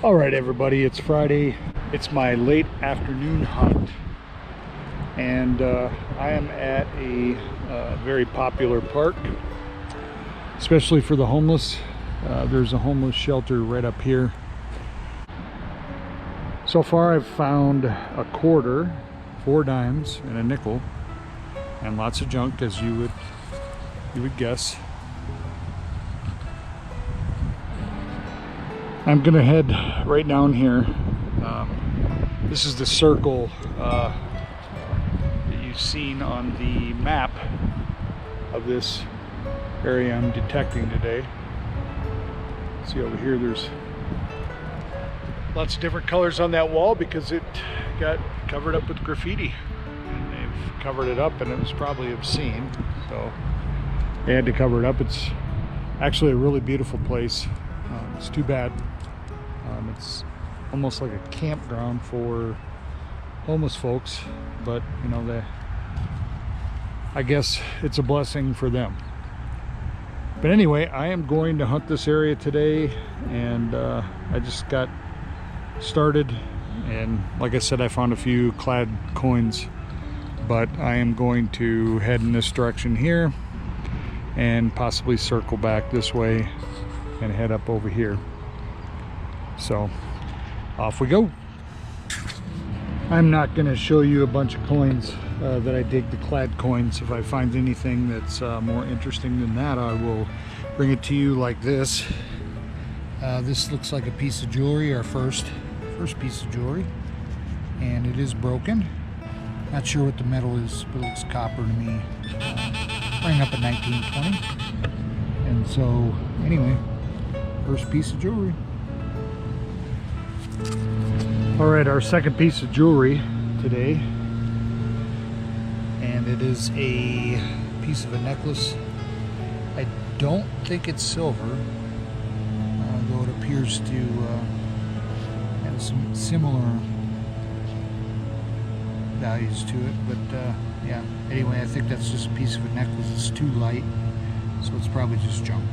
All right, everybody, it's Friday. It's my late afternoon hunt, and I am at a very popular park, especially for the homeless. There's a homeless shelter right up here. So far I've found a quarter, 4 dimes, and a nickel, and lots of junk, as you would guess. I'm gonna head right down here. This is the circle that you've seen on the map of this area I'm detecting today. See over here, there's lots of different colors on that wall because it got covered up with graffiti, and they've covered it up, and it was probably obscene, so they had to cover it up. It's actually a really beautiful place. It's too bad. It's almost like a campground for homeless folks, but you know, I guess it's a blessing for them. But anyway, I am going to hunt this area today, and I just got started, and like I said, I found a few clad coins, but I am going to head in this direction here and possibly circle back this way and head up over here. So off we go. I'm not going to show you a bunch of coins that I dig, the clad coins. If I find anything that's more interesting than that, I will bring it to you like this. This looks like a piece of jewelry, our first piece of jewelry, and it is broken. Not sure what the metal is, but it looks copper to me. Sprang up in 1920. And so anyway, first piece of jewelry. All right, our second piece of jewelry today, and it is a piece of a necklace. I don't think it's silver, though it appears to have some similar values to it, but yeah, anyway, I think that's just a piece of a necklace. It's too light, so it's probably just junk.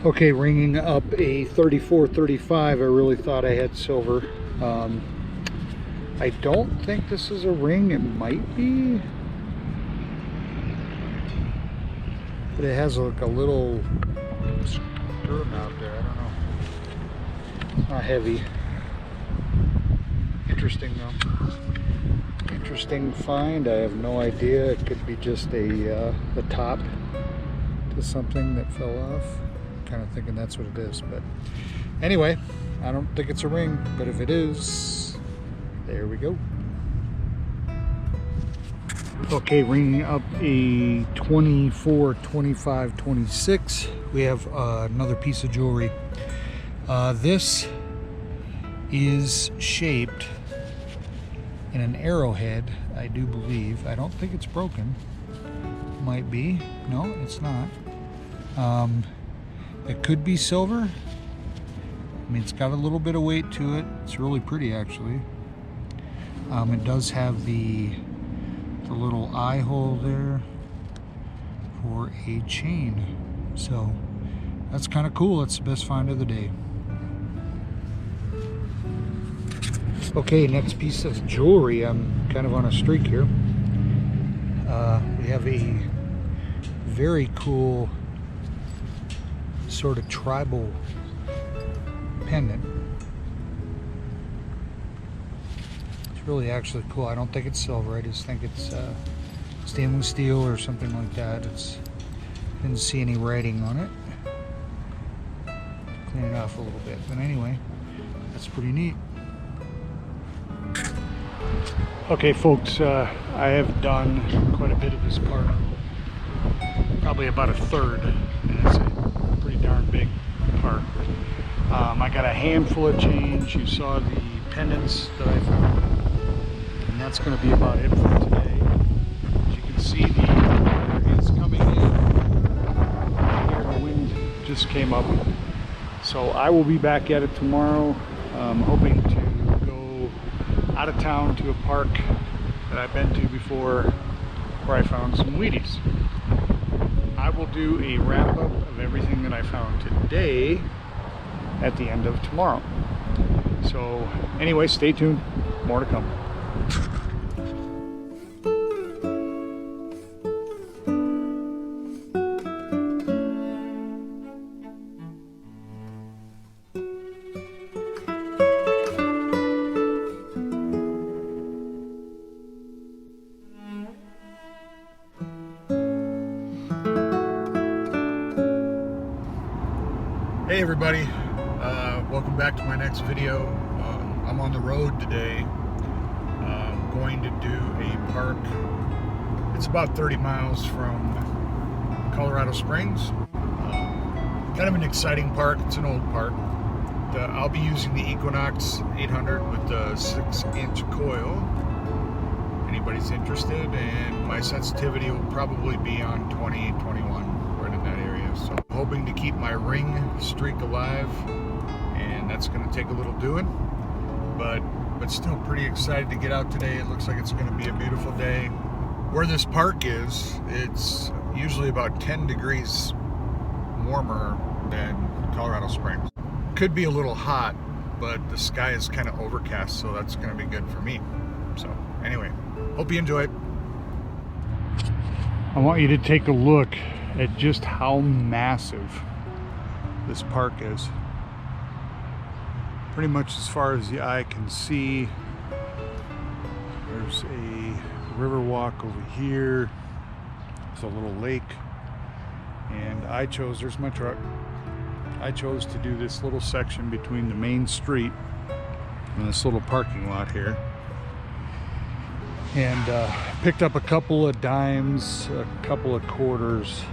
Okay, ringing up a 34-35. I really thought I had silver. I don't think this is a ring. It might be, but it has like a little screw out there. I don't know. Not heavy. Interesting though. Interesting find. I have no idea. It could be just the top to something that fell off. Kind of thinking that's what it is, but anyway, I don't think it's a ring, but if it is, there we go. Okay, ringing up a 24, 25, 26. We have another piece of jewelry. This is shaped in an arrowhead, I do believe. I don't think it's broken. Might be. No, it's not. It could be silver. I mean, it's got a little bit of weight to it. It's really pretty, actually. It does have the little eye hole there for a chain. So that's kind of cool. That's the best find of the day. Okay, next piece of jewelry. I'm kind of on a streak here. We have a very cool sort of tribal pendant. It's really actually cool. I don't think it's silver. I just think it's stainless steel or something like that. Didn't see any writing on it. Clean it off a little bit, but anyway, that's pretty neat. Okay, folks, I have done quite a bit of this park. Probably about a third, and it's a pretty darn big park. I got a handful of change. You saw the pendants that I found, and that's going to be about it for today. As you can see, the weather is coming in. Here, the wind just came up, so I will be back at it tomorrow. Hoping to go out of town to a park that I've been to before, where I found some Wheaties. I will do a wrap-up of everything that I found today at the end of tomorrow. So anyway, stay tuned, more to come. Hey everybody, welcome back to my next video. I'm on the road today. I'm going to do a park. It's about 30 miles from Colorado Springs. Kind of an exciting park. It's an old park. I'll be using the Equinox 800 with the 6-inch coil. Anybody's interested, and my sensitivity will probably be on 20, 21, right in that area. So I'm hoping to keep my ring streak alive, and that's going to take a little doing, but still pretty excited to get out today. It looks like it's going to be a beautiful day. Where this park is, it's usually about 10 degrees warmer than Colorado Springs. Could be a little hot, but the sky is kind of overcast, so that's going to be good for me. So anyway, hope you enjoy it. I want you to take a look at just how massive this park is. Pretty much as far as the eye can see. There's a river walk over here. There's a little lake. And there's my truck. I chose to do this little section between the main street and this little parking lot here. And picked up a couple of dimes, a couple of quarters,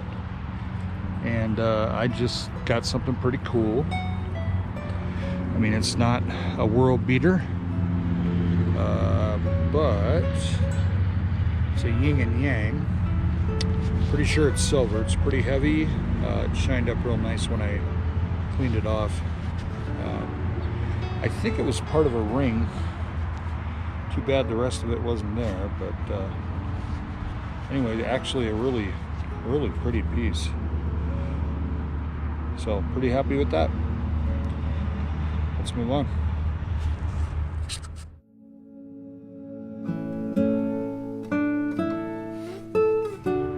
and I just got something pretty cool. I mean, it's not a world beater, but it's a yin and yang. Pretty sure it's silver. It's pretty heavy. It shined up real nice when I cleaned it off. I think it was part of a ring. Too bad the rest of it wasn't there, but anyway, actually a really pretty piece. So pretty happy with that. Let's move on.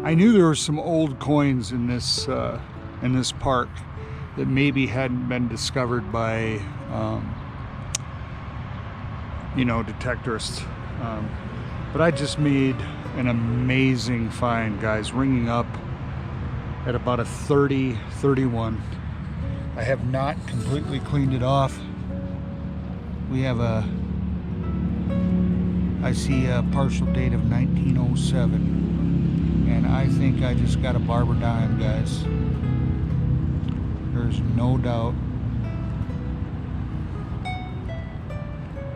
I knew there were some old coins in this park that maybe hadn't been discovered by detectorists, but I just made an amazing find, guys, ringing up at about a 30, 31. I have not completely cleaned it off. We have I see a partial date of 1907, and I think I just got a Barber dime, guys. There's no doubt.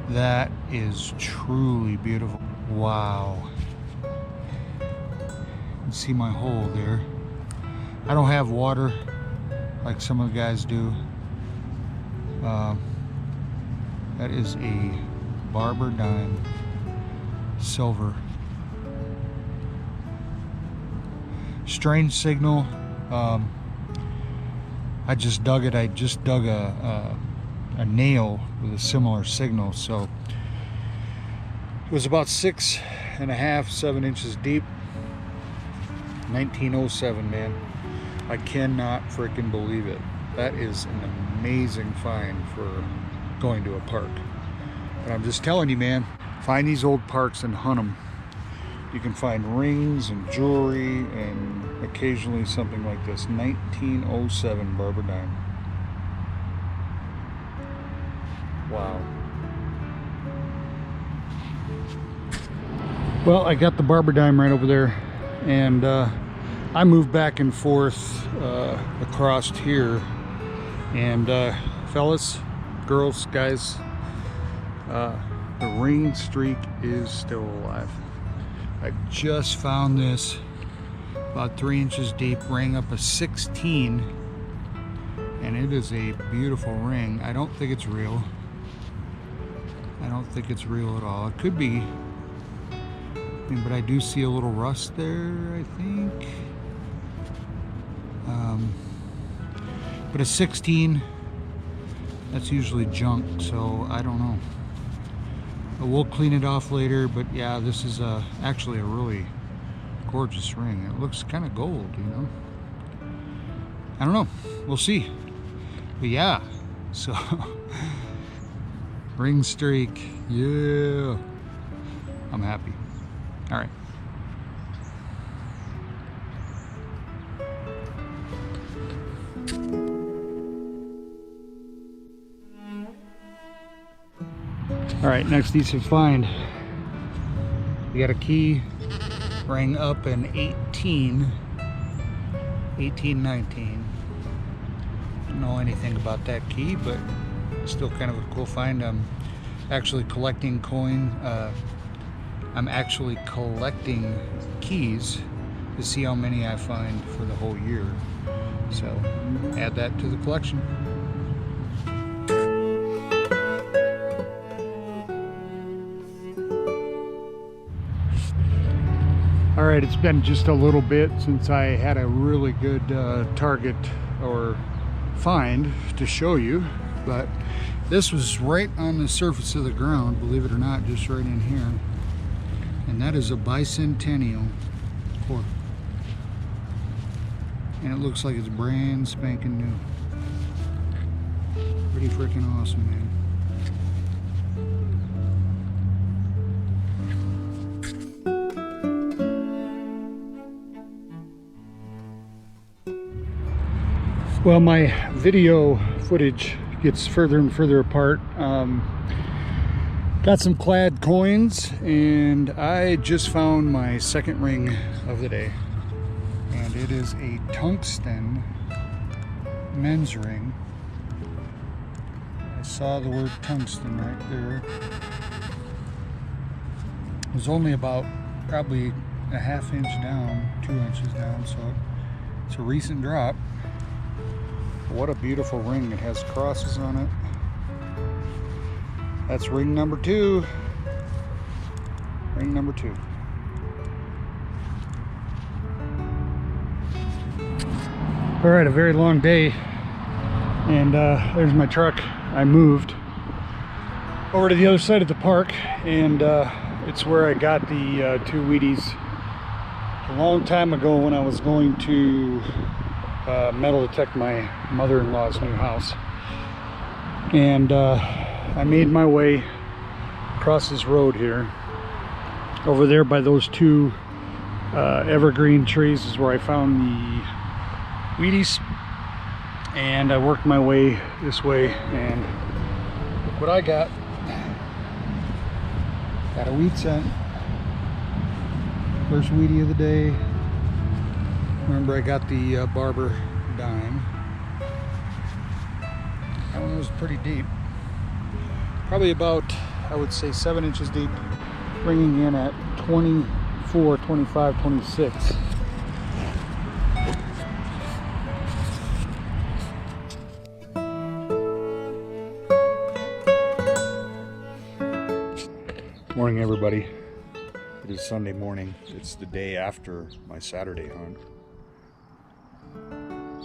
That is truly beautiful. Wow. You can see my hole there. I don't have water like some of the guys do. That is a Barber dime, silver. Strange signal. I just dug it. I just dug a nail with a similar signal, so it was about 6.5, 7 inches deep. 1907, man. I cannot freaking believe it. That is an amazing find for going to a park. And I'm just telling you, man, find these old parks and hunt them. You can find rings and jewelry and occasionally something like this. 1907 Barber dime. Wow. Well, I got the Barber dime right over there, and I moved back and forth across here, and fellas, girls, guys, the ring streak is still alive. I just found this about 3 inches deep, rang up a 16, and it is a beautiful ring. I don't think it's real. I don't think it's real at all. It could be, but I do see a little rust there, I think. But a 16, That's usually junk, so I don't know. But we'll clean it off later, but yeah, this is actually a really gorgeous ring. It looks kind of gold, you know. I don't know. We'll see. But yeah, so ring streak. Yeah. I'm happy. All right. All right, next easy find. We got a key rang up in 1819. Don't know anything about that key, but still kind of a cool find. I'm actually collecting I'm actually collecting keys to see how many I find for the whole year. So add that to the collection. All right, it's been just a little bit since I had a really good target or find to show you, but this was right on the surface of the ground, believe it or not, just right in here. And that is a bicentennial quarter. And it looks like it's brand spanking new. Pretty freaking awesome, man. Well, my video footage gets further and further apart. Got some clad coins, and I just found my second ring of the day. And it is a tungsten men's ring. I saw the word tungsten right there. It was only about probably a ½ inch down, 2 inches down, so it's a recent drop. What a beautiful ring. It has crosses on it. That's ring number 2. Ring number 2. All right, a very long day, and there's my truck. I moved over to the other side of the park, and it's where I got the 2 Wheaties a long time ago when I was going to metal detect my mother-in-law's new house. And I made my way across this road here. Over there by those 2 evergreen trees is where I found the Wheaties. And I worked my way this way, and look what I got. Got a wheat cent. First Wheatie of the day. Remember, I got the Barber dime. That one was pretty deep. Probably about, I would say, 7 inches deep. Ringing in at 24, 25, 26. Morning, everybody. It is Sunday morning. It's the day after my Saturday hunt.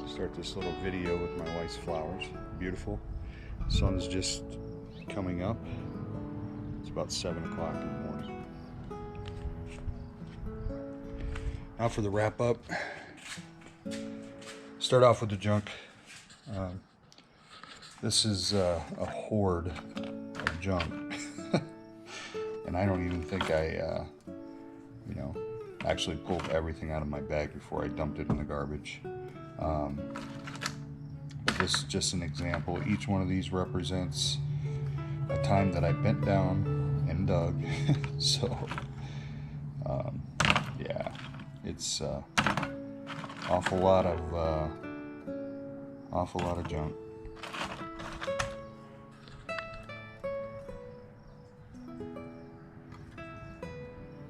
Start this little video with my wife's flowers. Beautiful. The sun's just coming up. It's about 7 o'clock in the morning. Now for the wrap up. Start off with the junk. This is a hoard of junk. And I don't even think I, actually pulled everything out of my bag before I dumped it in the garbage. But this is just an example. Each one of these represents a time that I bent down and dug. So, yeah, it's awful lot of junk.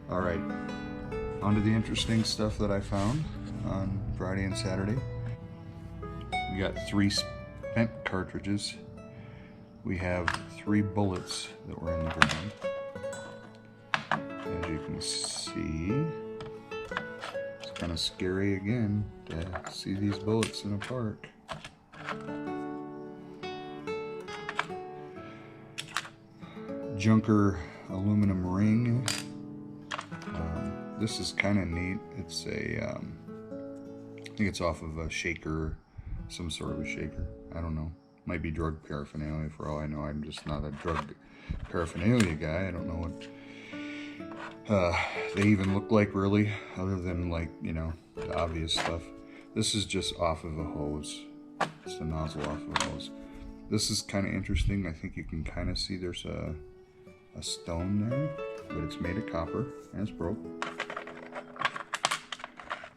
All right, on to the interesting stuff that I found on Friday and Saturday. We got 3 spent cartridges. We have 3 bullets that were in the ground. As you can see, it's kind of scary again to see these bullets in a park. Junker aluminum ring. This is kind of neat. It's a, I think it's off of a shaker, some sort of a shaker. I don't know. Might be drug paraphernalia for all I know. I'm just not a drug paraphernalia guy. I don't know what they even look like really, other than like, you know, the obvious stuff. This is just off of a hose. It's the nozzle off of a hose. This is kind of interesting. I think you can kind of see there's a stone there, but it's made of copper and it's broke.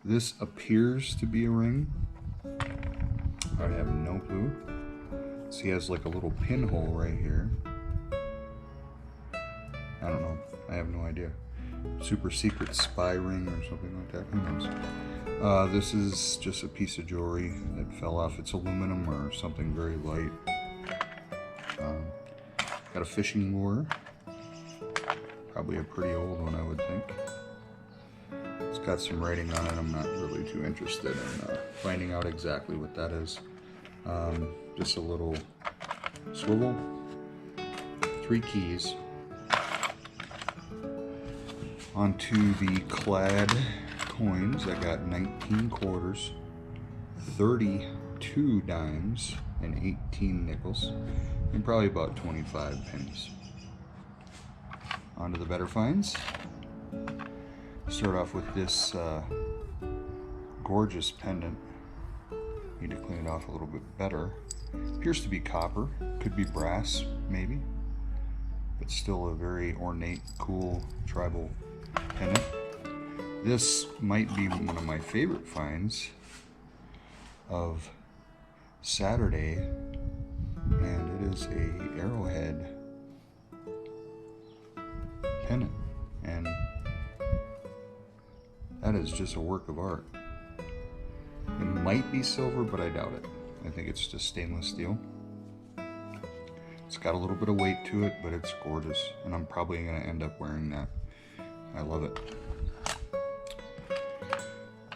This appears to be a ring. I have no clue. See, it has like a little pinhole right here. I don't know. I have no idea. Super secret spy ring or something like that. Who knows? This is just a piece of jewelry that fell off. It's aluminum or something very light. Got a fishing lure. Probably a pretty old one, I would think. It's got some writing on it. I'm not really too interested in finding out exactly what that is. Just a little swivel, 3 keys. Onto the clad coins, I got 19 quarters, 32 dimes, and 18 nickels, and probably about 25 pennies. Onto the better finds. Start off with this gorgeous pendant. Need to clean it off a little bit better. Appears to be copper, could be brass, maybe, but still a very ornate, cool tribal pendant. This might be one of my favorite finds of Saturday, and it is a Arrowhead pendant, and that is just a work of art. It might be silver, but I doubt it. I think it's just stainless steel. It's got a little bit of weight to it, but it's gorgeous, and I'm probably going to end up wearing that. I love it.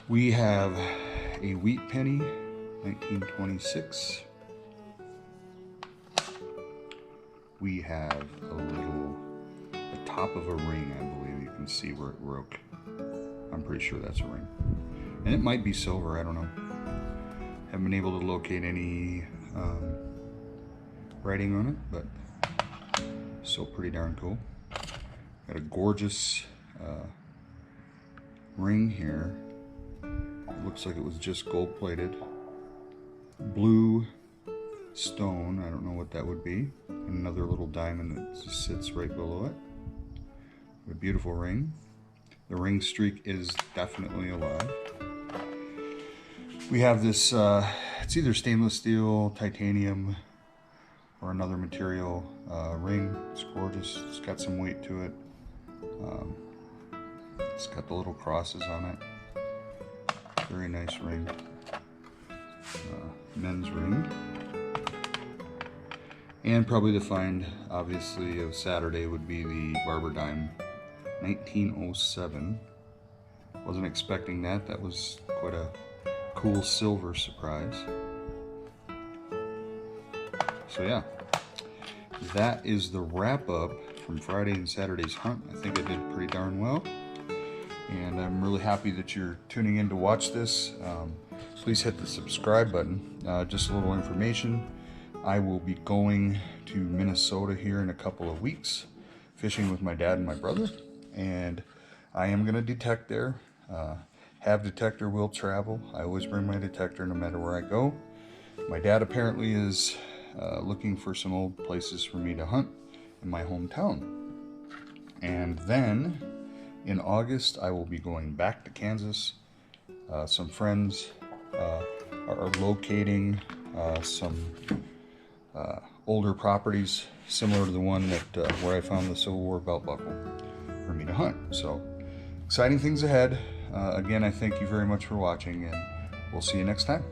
We have a wheat penny, 1926. We have the top of a ring, I believe. You can see where it broke. I'm pretty sure that's a ring. And it might be silver, I don't know. Haven't been able to locate any writing on it, but still pretty darn cool. Got a gorgeous ring here. It looks like it was just gold plated. Blue stone, I don't know what that would be. And another little diamond that just sits right below it. A beautiful ring. The ring streak is definitely alive. We have this, it's either stainless steel, titanium, or another material ring. It's gorgeous. It's got some weight to it. It's got the little crosses on it. Very nice ring. Men's ring. And probably the find, obviously, of Saturday would be the Barber dime, 1907. Wasn't expecting that. That was quite a cool silver surprise. So yeah, that is the wrap up from Friday and Saturday's hunt. I think I did pretty darn well, and I'm really happy that you're tuning in to watch this. Please hit the subscribe button. Just a little information. I will be going to Minnesota here in a couple of weeks, fishing with my dad and my brother, and I am going to detect there. Have detector will travel. I always bring my detector no matter where I go. My dad apparently is looking for some old places for me to hunt in my hometown. And then in August I will be going back to Kansas. Some friends are locating some older properties similar to the one that where I found the Civil War belt buckle for me to hunt. So exciting things ahead. Again, I thank you very much for watching, and we'll see you next time.